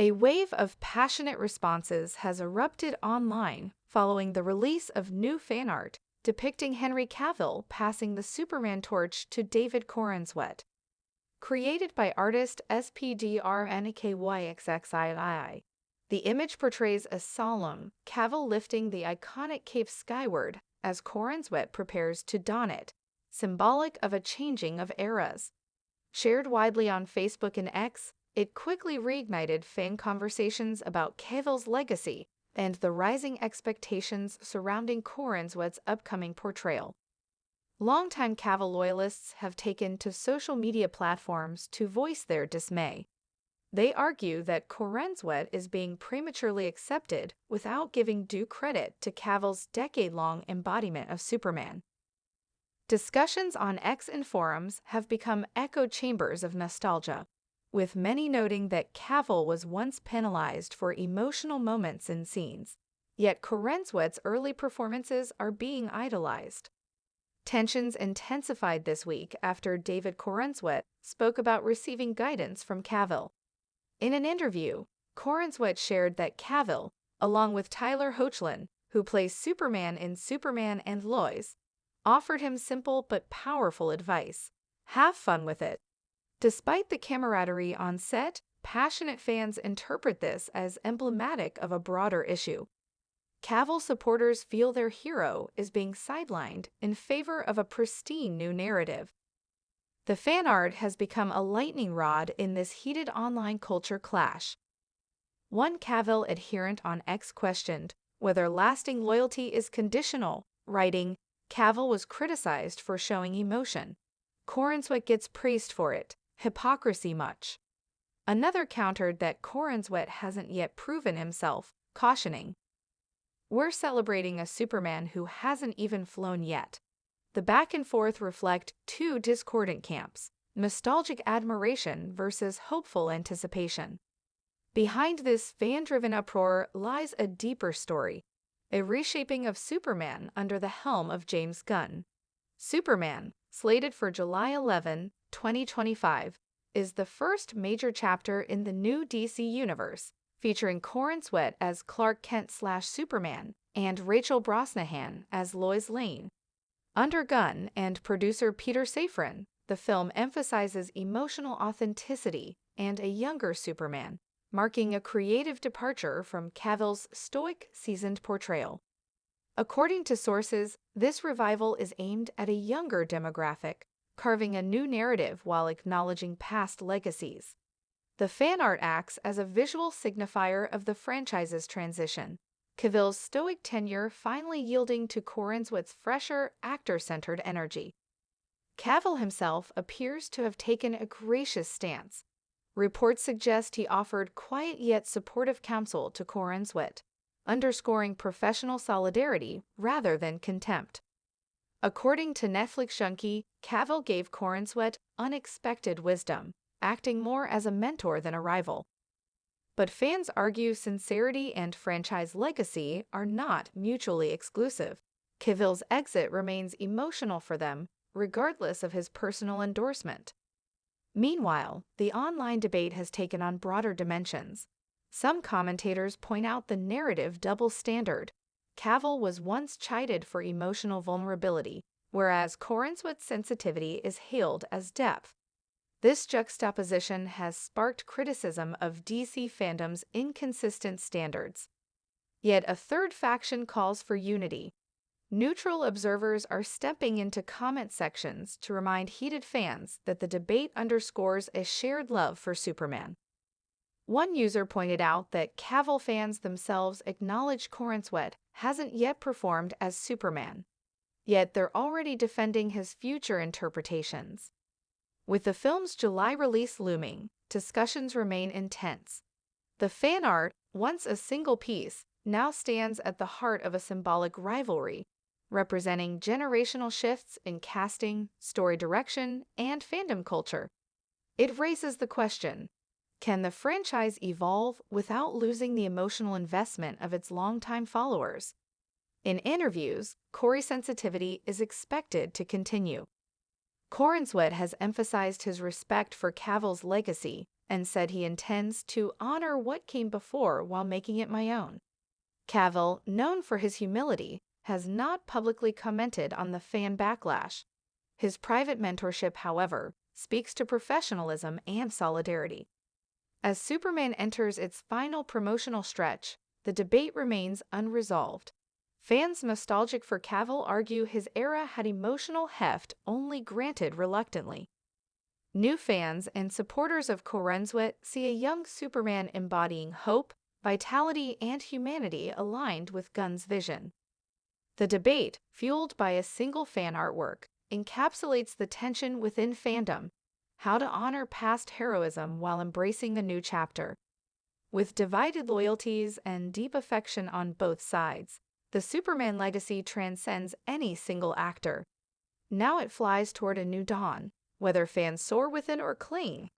A wave of passionate responses has erupted online following the release of new fan art depicting Henry Cavill passing the Superman torch to David Corenswet. Created by artist SPDRNKYXXII, the image portrays a solemn Cavill lifting the iconic cape skyward as Corenswet prepares to don it, symbolic of a changing of eras. Shared widely on Facebook and X, it quickly reignited fan conversations about Cavill's legacy and the rising expectations surrounding Corenswet's upcoming portrayal. Longtime Cavill loyalists have taken to social media platforms to voice their dismay. They argue that Corenswet is being prematurely accepted without giving due credit to Cavill's decade-long embodiment of Superman. Discussions on X and forums have become echo chambers of nostalgia, with many noting that Cavill was once penalized for emotional moments in scenes, yet Corenswet's early performances are being idolized. Tensions intensified this week after David Corenswet spoke about receiving guidance from Cavill. In an interview, Corenswet shared that Cavill, along with Tyler Hoechlin, who plays Superman in Superman and Lois, offered him simple but powerful advice: have fun with it. Despite the camaraderie on set, passionate fans interpret this as emblematic of a broader issue. Cavill supporters feel their hero is being sidelined in favor of a pristine new narrative. The fan art has become a lightning rod in this heated online culture clash. One Cavill adherent on X questioned whether lasting loyalty is conditional, writing, "Cavill was criticized for showing emotion. Corenswet gets praised for it. Hypocrisy much." Another countered that Corenswet hasn't yet proven himself, cautioning, "We're celebrating a Superman who hasn't even flown yet." The back and forth reflect two discordant camps: nostalgic admiration versus hopeful anticipation. Behind this fan-driven uproar lies a deeper story, a reshaping of Superman under the helm of James Gunn. Superman, slated for July 11, 2025, is the first major chapter in the new DC universe, featuring Corenswet as Clark Kent/Superman and Rachel Brosnahan as Lois Lane. Under Gunn and producer Peter Safran, the film emphasizes emotional authenticity and a younger Superman, marking a creative departure from Cavill's stoic, seasoned portrayal. According to sources, this revival is aimed at a younger demographic, carving a new narrative while acknowledging past legacies. The fan art acts as a visual signifier of the franchise's transition, Cavill's stoic tenure finally yielding to Corenswet's fresher, actor-centered energy. Cavill himself appears to have taken a gracious stance. Reports suggest he offered quiet yet supportive counsel to Corenswet, underscoring professional solidarity rather than contempt. According to Netflix junkie, Cavill gave Corenswet unexpected wisdom, acting more as a mentor than a rival. But fans argue sincerity and franchise legacy are not mutually exclusive. Cavill's exit remains emotional for them, regardless of his personal endorsement. Meanwhile, the online debate has taken on broader dimensions. Some commentators point out the narrative double standard. Cavill was once chided for emotional vulnerability, whereas Corenswet's sensitivity is hailed as depth. This juxtaposition has sparked criticism of DC fandom's inconsistent standards. Yet a third faction calls for unity. Neutral observers are stepping into comment sections to remind heated fans that the debate underscores a shared love for Superman. One user pointed out that Cavill fans themselves acknowledge Corenswet hasn't yet performed as Superman, yet they're already defending his future interpretations. With the film's July release looming, discussions remain intense. The fan art, once a single piece, now stands at the heart of a symbolic rivalry, representing generational shifts in casting, story direction, and fandom culture. It raises the question: can the franchise evolve without losing the emotional investment of its longtime followers? In interviews, Corey sensitivity is expected to continue. Corenswet has emphasized his respect for Cavill's legacy, and said he intends to honor what came before while making it my own. Cavill, known for his humility, has not publicly commented on the fan backlash. His private mentorship, however, speaks to professionalism and solidarity. As Superman enters its final promotional stretch, the debate remains unresolved. Fans nostalgic for Cavill argue his era had emotional heft only granted reluctantly. New fans and supporters of Corenswet see a young Superman embodying hope, vitality, and humanity aligned with Gunn's vision. The debate, fueled by a single fan artwork, encapsulates the tension within fandom: how to honor past heroism while embracing a new chapter. With divided loyalties and deep affection on both sides, the Superman legacy transcends any single actor. Now it flies toward a new dawn, whether fans soar with it or cling.